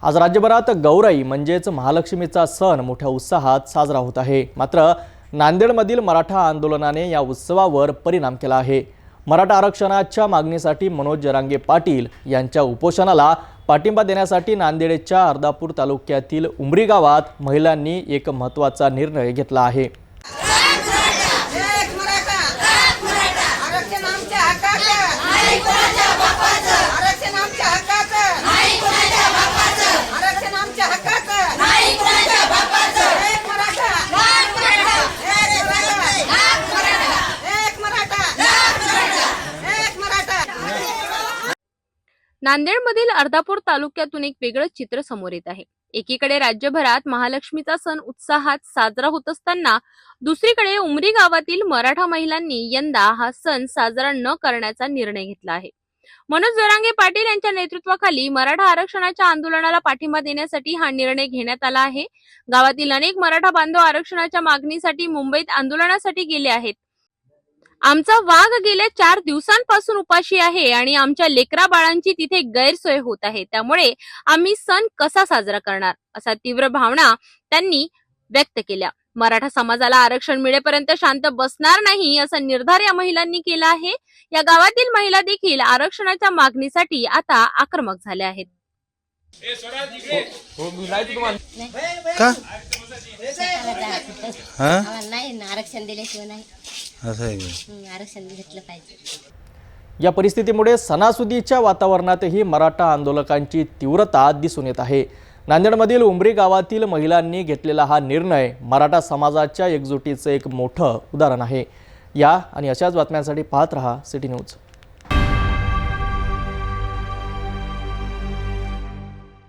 आज राज्यभरात गौराई म्हणजेच महालक्ष्मीचा सण मोठ्या उत्साहात साजरा होत आहे। मात्र नांदेडमधील मराठा आंदोलनाने या उत्सवावर परिणाम केला आहे। मराठा आरक्षणाच्या मागणीसाठी मनोज जरांगे पाटील यांच्या उपोषणाला पाठिंबा देण्यासाठी नांदेडच्या अर्धापूर तालुक्यातील उमरी गावात महिलांनी एक महत्त्वाचा निर्णय घेतला आहे। नांदेडमधील अर्धापूर तालुक्यातून एक वेगळं चित्र समोर येत आहे। एकीकडे राज्यभरात महालक्ष्मीचा सण उत्साहात साजरा होत असताना दुसरीकडे उमरी गावातील मराठा महिलांनी यंदा हा सण साजरा न करण्याचा निर्णय घेतला आहे। मनोज जरांगे पाटील यांच्या नेतृत्वाखाली मराठा आरक्षणाच्या आंदोलनाला पाठिंबा देण्यासाठी हा निर्णय घेण्यात आला आहे। गावातील अनेक मराठा बांधव आरक्षणाच्या मागणीसाठी मुंबईत आंदोलनासाठी गेले आहेत। आमचा वाघ गेल्या 4 दिवसांपासून उपाशी आहे आणि आमच्या लेकरा बाळांची तिथे गैरसोय होत आहे, त्यामुळे आम्ही सण कसा साजरा करणार, असा तीव्र भावना त्यांनी व्यक्त केल्या। मराठा समाजाला आरक्षण मिळेपर्यंत शांत बसणार नाही असा निर्धार या महिलांनी केला आहे। या गावातील महिला देखील आरक्षणाच्या मागणीसाठी आता आक्रमक झाल्या आहेत। आरक्षण दिल्याशिवाय नाही आरक्षण घेतलं पाहिजे। या परिस्थितीमुळे सणासुदीच्या वातावरणातही मराठा आंदोलकांची तीव्रता दिसून येत आहे। नांदेडमधील उमरी गावातील महिलांनी घेतलेला हा निर्णय मराठा समाजाच्या एकजुटीचे एक मोठं उदाहरण आहे। या आणि अशाच बातम्यांसाठी पाहत रहा सिटी न्यूज।